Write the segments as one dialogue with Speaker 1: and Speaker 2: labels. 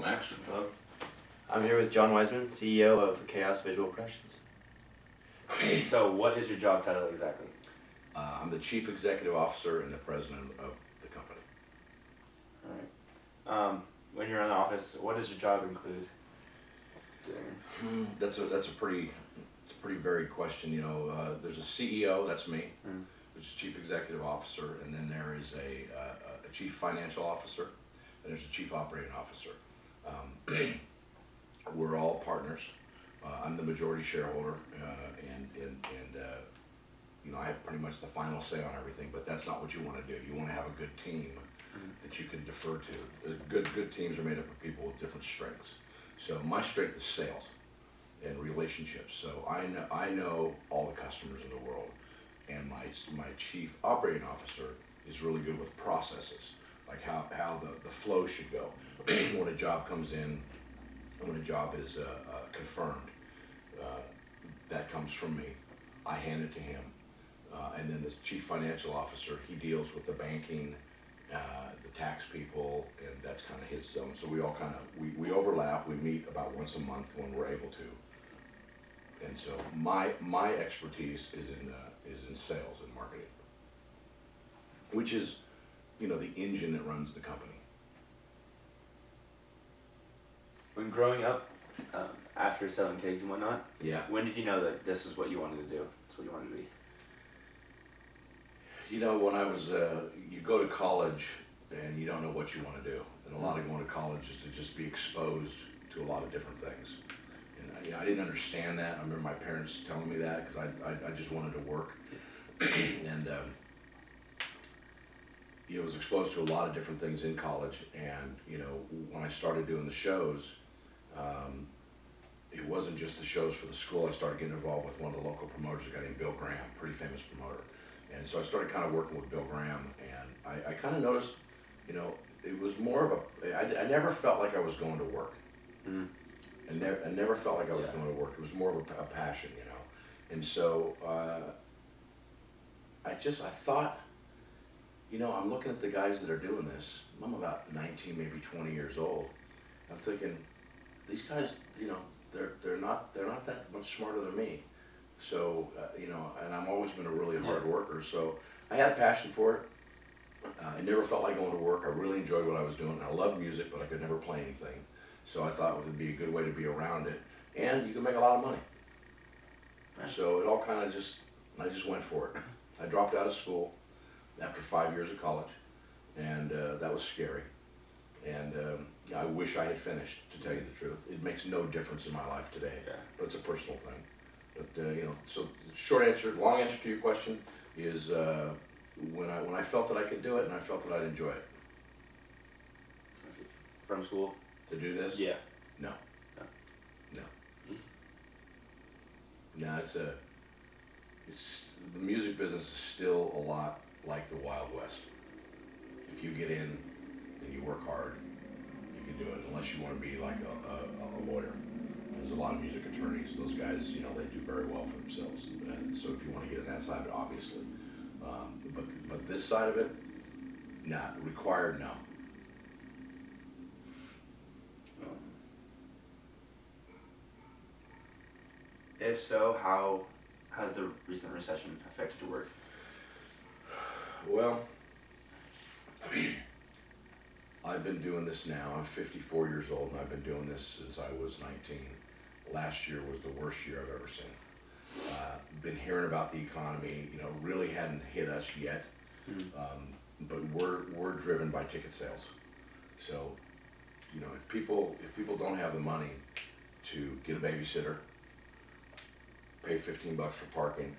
Speaker 1: Max.
Speaker 2: Hello.
Speaker 3: I'm here with John Wiseman, CEO of Chaos Visual Productions.
Speaker 2: So what is your job title exactly?
Speaker 1: I'm the Chief Executive Officer and the President of the company.
Speaker 2: Alright. When you're in the office, what does your job include?
Speaker 1: That's a pretty varied question. You know, there's a CEO, that's me, which is Chief Executive Officer, and then there is a Chief Financial Officer, and there's a Chief Operating Officer. We're all partners. I'm the majority shareholder, and you know, I have pretty much the final say on everything. But that's not what you want to do. You want to have a good team that you can defer to. Good teams are made up of people with different strengths. So my strength is sales and relationships. So I know all the customers in the world, and my Chief Operating Officer is really good with processes, like how the flow should go when a job comes in, when a job is confirmed. That comes from me. I hand it to him, and then the Chief Financial Officer, he deals with the banking, the tax people, and that's kind of his zone. So we all we overlap. We meet about once a month when we're able to. And so my expertise is in sales and marketing, which is, you know, the engine that runs the company.
Speaker 2: When growing up, after selling cakes and whatnot,
Speaker 1: Yeah.
Speaker 2: when did you know that this is what you wanted to do? That's what you wanted to be?
Speaker 1: You know, when I was, you go to college and you don't know what you want to do. And a lot of going to college is to just be exposed to a lot of different things. And you know, I didn't understand that. I remember my parents telling me that because I just wanted to work. And you know, was exposed to a lot of different things in college. And you know, when I started doing the shows, it wasn't just the shows for the school. I started getting involved with one of the local promoters, a guy named Bill Graham, pretty famous promoter. And so I started kind of working with Bill Graham, and I kind of noticed, you know, it was more of a, I never felt like I was going to work. I never felt like I was going to work. It was more of a passion, you know. And so I thought, you know, I'm looking at the guys that are doing this. I'm about 19, maybe 20 years old. I'm thinking, these guys, you know, they're not that much smarter than me. So, you know, and I've always been a really hard worker, so I had a passion for it. I never felt like going to work. I really enjoyed what I was doing. I loved music, but I could never play anything. So I thought it would be a good way to be around it, and you can make a lot of money. So it all kind of I just went for it. I dropped out of school after 5 years of college, and that was scary. And I wish I had finished, to tell you the truth. It makes no difference in my life today, but it's a personal thing. But you know, so short answer, long answer to your question is when I felt that I could do it and I felt that I'd enjoy it.
Speaker 2: From school?
Speaker 1: To do this?
Speaker 2: Yeah.
Speaker 1: No. No, it's the music business is still a lot like the Wild West. If you get in and you work hard, you can do it, unless you want to be like a lawyer. There's a lot of music attorneys. Those guys, you know, they do very well for themselves. And so if you want to get in that side of it, obviously. But this side of it, not required, no.
Speaker 2: If so, how has the recent recession affected your work?
Speaker 1: Well, I've been doing this now. I'm 54 years old, and I've been doing this since I was 19. Last year was the worst year I've ever seen. Been hearing about the economy, you know, really hadn't hit us yet, but we're driven by ticket sales. So, you know, if people don't have the money to get a babysitter, pay $15 for parking,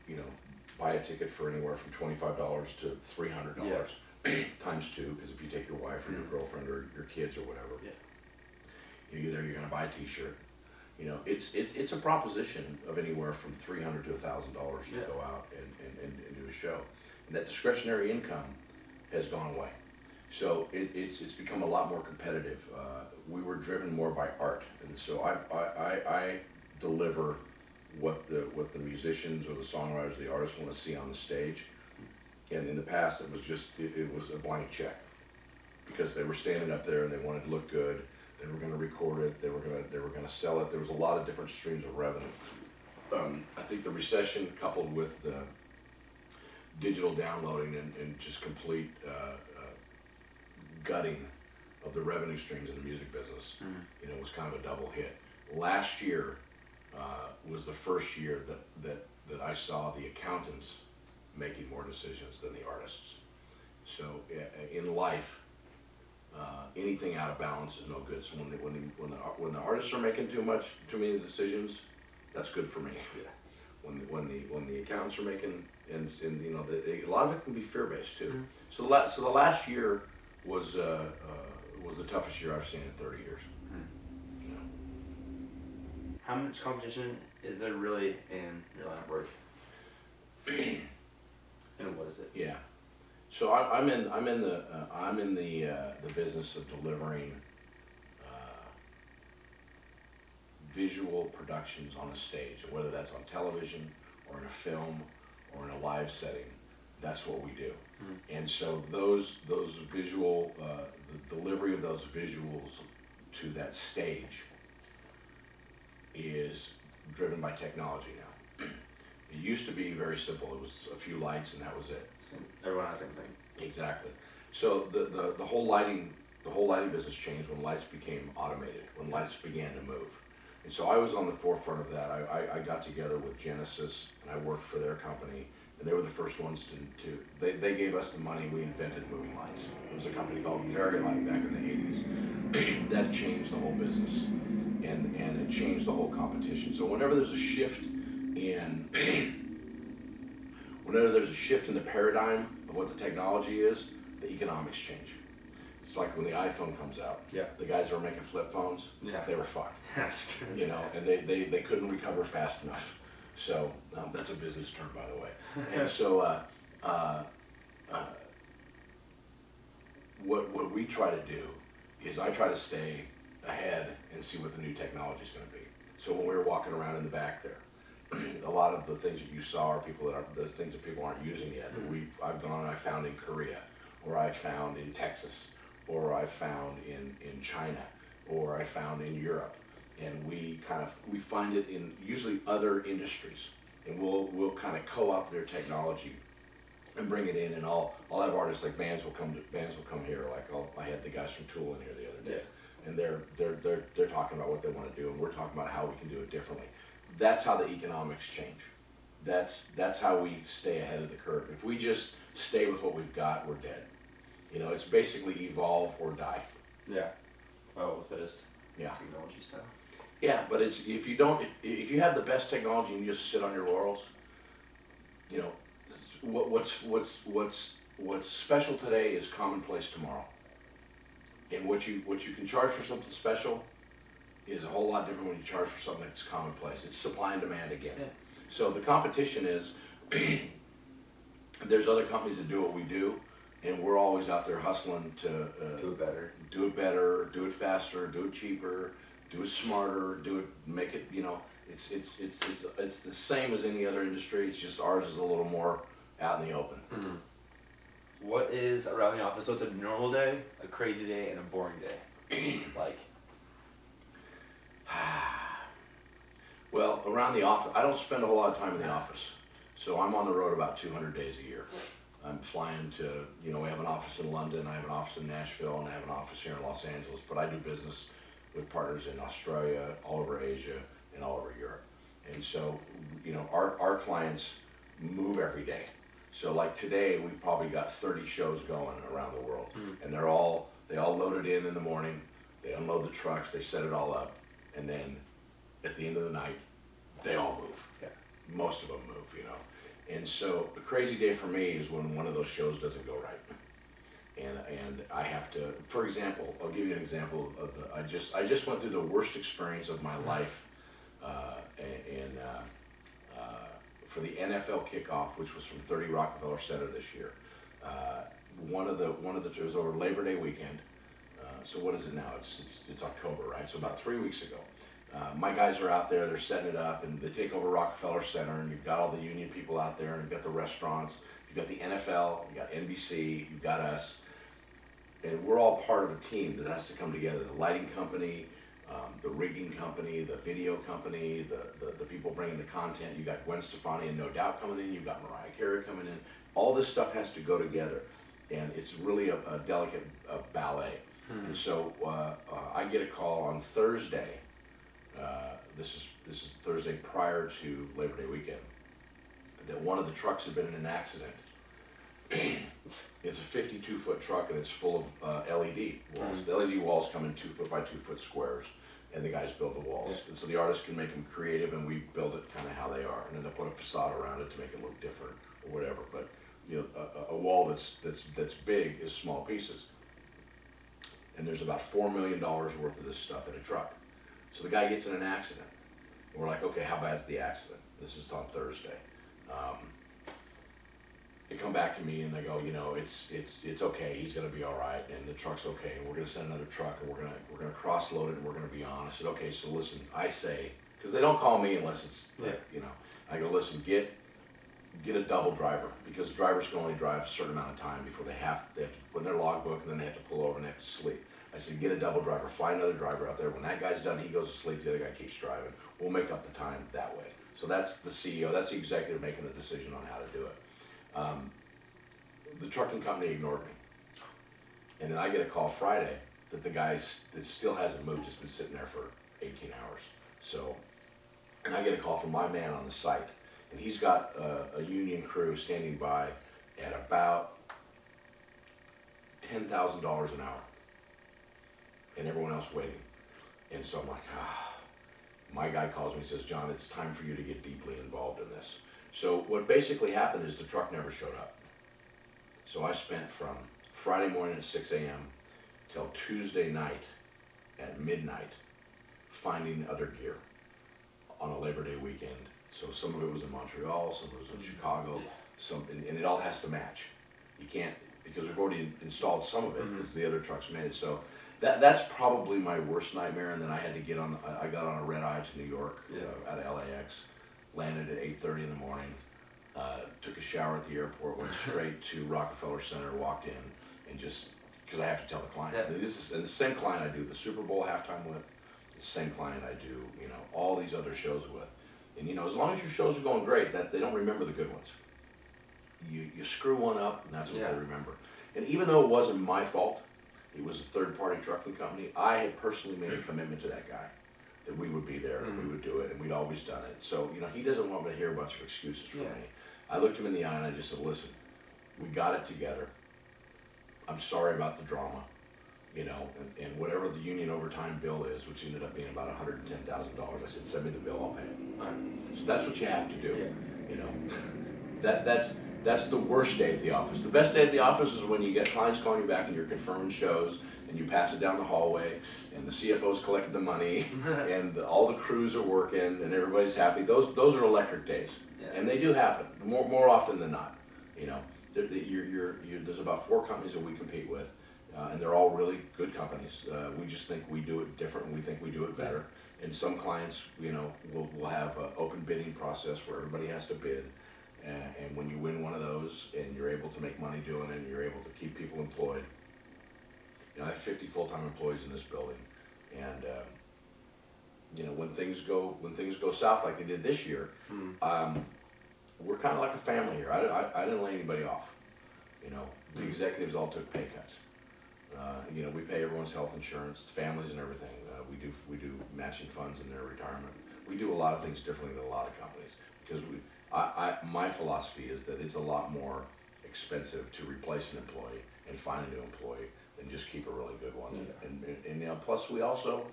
Speaker 1: you know, buy a ticket for anywhere from $25 to $300 times two, because if you take your wife or your girlfriend or your kids or whatever, you're going to buy a T-shirt. You know, it's a proposition of anywhere from $300 to $1,000 to go out and do a show. And that discretionary income has gone away. So it's become a lot more competitive. We were driven more by art, and so I deliver what the musicians or the songwriters, the artists want to see on the stage. And in the past, it was a blank check. because they were standing up there and they wanted to look good. They were going to record it. They were going to sell it. There was a lot of different streams of revenue. I think the recession, coupled with the digital downloading and just complete gutting of the revenue streams in the music business, you know, was kind of a double hit. Last year was the first year that I saw the accountants making more decisions than the artists. So in life, anything out of balance is no good. So when the artists are making too many decisions, that's good for me.
Speaker 2: Yeah.
Speaker 1: When the accountants are making, and you know, a lot of it can be fear based too. So the last year was the toughest year I've seen in 30 years. You know.
Speaker 2: How much competition is there really in your line of work? And what is it?
Speaker 1: Yeah. So I'm in the business of delivering visual productions on a stage, and whether that's on television or in a film or in a live setting, that's what we do. And so those visual, the delivery of those visuals to that stage is driven by technology now. It used to be very simple. It was a few lights and that was it.
Speaker 2: Everyone has the same thing.
Speaker 1: Exactly. So the whole lighting business changed when lights became automated, when lights began to move. And so I was on the forefront of that. I got together with Genesis and I worked for their company, and they were the first ones they gave us the money. We invented moving lights. It was a company called Very Light back in the 80s. That changed the whole business, and it changed the whole competition. So whenever there's a shift in the paradigm of what the technology is, the economics change. It's like when the iPhone comes out.
Speaker 2: Yeah.
Speaker 1: The guys that were making flip phones,
Speaker 2: Yeah.
Speaker 1: they were fucked.
Speaker 2: That's true.
Speaker 1: You know, and they couldn't recover fast enough. So that's a business term, by the way. And so what we try to do is I try to stay ahead and see what the new technology is going to be. So when we were walking around in the back there, a lot of the things that you saw are those things that people aren't using yet. I've gone and I found in Korea, or I found in Texas, or I found in China, or I found in Europe, and we find it in usually other industries, and we'll kind of co-opt their technology and bring it in, and I'll have artists like bands will come here. Like I had the guys from Tool in here the other day, and they're talking about what they want to do, and we're talking about how we can do it differently. That's how the economics change. That's how we stay ahead of the curve. If we just stay with what we've got, we're dead. You know, it's basically evolve or die.
Speaker 2: Yeah. Well, the fittest.
Speaker 1: Yeah.
Speaker 2: Technology style.
Speaker 1: Yeah, but it's if you have the best technology and you just sit on your laurels, you know, what's special today is commonplace tomorrow. And what you can charge for something special is a whole lot different when you charge for something that's commonplace. It's supply and demand again.
Speaker 2: Yeah.
Speaker 1: So the competition is there's other companies that do what we do, and we're always out there hustling to
Speaker 2: Do it better.
Speaker 1: do it better, do it faster, do it cheaper, do it smarter, make it, you know, it's the same as any other industry. It's just ours is a little more out in the open.
Speaker 2: Mm-hmm. What is around the office? So it's a normal day, a crazy day, and a boring day. Like.
Speaker 1: Well, around the office, I don't spend a whole lot of time in the office. So I'm on the road about 200 days a year. I'm flying to, you know, we have an office in London, I have an office in Nashville, and I have an office here in Los Angeles, but I do business with partners in Australia, all over Asia, and all over Europe. And so, you know, our clients move every day. So like today, we've probably got 30 shows going around the world. And they all load it in the morning, they unload the trucks, they set it all up, and then at the end of the night, they all move.
Speaker 2: Yeah.
Speaker 1: Most of them move, you know. And so a crazy day for me is when one of those shows doesn't go right. And I have to, for example, I'll give you an example of I just went through the worst experience of my life for the NFL kickoff, which was from 30 Rockefeller Center this year. It was over Labor Day weekend. So what is it now? It's October, right? So about 3 weeks ago. My guys are out there, they're setting it up, and they take over Rockefeller Center, and you've got all the union people out there, and you've got the restaurants, you've got the NFL, you've got NBC, you've got us. and we're all part of a team that has to come together. The lighting company, the rigging company, the video company, the people bringing the content. You got Gwen Stefani and No Doubt coming in. You got Mariah Carey coming in. All this stuff has to go together, and it's really a delicate ballet. And so I get a call on Thursday. This is Thursday prior to Labor Day weekend. That one of the trucks had been in an accident. It's a 52-foot truck and it's full of LED walls. The LED walls come in 2 foot by 2 foot squares, and the guys build the walls. And so the artist can make them creative, and we build it kind of how they are, and then they put a facade around it to make it look different or whatever. But you know, a wall that's big is small pieces, and there's about $4 million worth of this stuff in a truck. So the guy gets in an accident, and we're like, okay, how bad's the accident? This is on Thursday. They come back to me and they go, you know, it's okay. He's gonna be all right, and the truck's okay. And we're gonna send another truck, and we're gonna cross load it, and we're gonna be on. I said, okay. So listen, I say, because they don't call me unless it's like, you know. I go, listen, get a double driver, because drivers can only drive a certain amount of time before they have to put in their logbook, and then they have to pull over and they have to sleep. I said, get a double driver, fly another driver out there. When that guy's done, he goes to sleep, the other guy keeps driving. We'll make up the time that way. So that's the CEO, that's the executive making the decision on how to do it. The trucking company ignored me. And then I get a call Friday that the guy that still hasn't moved, has been sitting there for 18 hours. So, and I get a call from my man on the site, and he's got a union crew standing by at about $10,000 an hour, and everyone else waiting. And so I'm like, my guy calls me and says, John, it's time for you to get deeply involved in this. So what basically happened is the truck never showed up. So I spent from Friday morning at 6 a.m. till Tuesday night at midnight finding other gear on a Labor Day weekend. So some of it was in Montreal, some of it was in Chicago, and it all has to match. You can't, because we've already installed some of it because the other trucks made it. So that's probably my worst nightmare. And then I had to get on, I got on a red eye to New York out of LAX, landed at 8:30 in the morning. Took a shower at the airport, went straight to Rockefeller Center, walked in, and just, because I have to tell the client. And the same client I do the Super Bowl halftime with, the same client I do, you know, all these other shows with. And you know, as long as your shows are going great, that they don't remember the good ones. You screw one up, and that's what they remember. And even though it wasn't my fault, it was a third-party trucking company, I had personally made a commitment to that guy that we would be there, and we would do it, and we'd always done it. So, you know, he doesn't want me to hear a bunch of excuses from me. I looked him in the eye and I just said, listen, we got it together. I'm sorry about the drama, you know, and whatever the union overtime bill is, which ended up being about $110,000, I said, send me the bill, I'll pay it. So that's what you have to do, you know. That's the worst day at the office. The best day at the office is when you get clients calling you back and you're confirming shows, and you pass it down the hallway, and the CFO's collected the money, and all the crews are working, and everybody's happy. Those are electric days, and they do happen more often than not. You know, there's about 4 companies that we compete with, and they're all really good companies. We just think we do it different, and we think we do it better. And some clients, you know, will have an open bidding process where everybody has to bid. And when you win one of those, and you're able to make money doing it, and you're able to keep people employed. You know, I have 50 full-time employees in this building, and you know, when things go south like they did this year, we're kind of like a family here. I didn't lay anybody off. You know, the executives all took pay cuts. You know, we pay everyone's health insurance, families, and everything. We do matching funds in their retirement. We do a lot of things differently than a lot of companies, because my philosophy is that it's a lot more expensive to replace an employee and find a new employee than just keep a really good one. And you know, plus we also,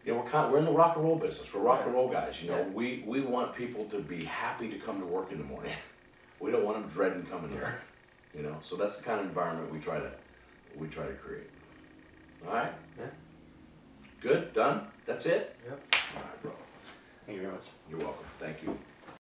Speaker 1: you know, we're in the rock and roll business. We're rock and roll guys. You know, we want people to be happy to come to work in the morning. We don't want them dreading coming here. You know, so that's the kind of environment we try to create. All right.
Speaker 3: Yeah.
Speaker 1: Good. Done. That's it.
Speaker 2: Yep.
Speaker 1: All right, bro.
Speaker 3: Thank you very much.
Speaker 1: You're welcome. Thank you.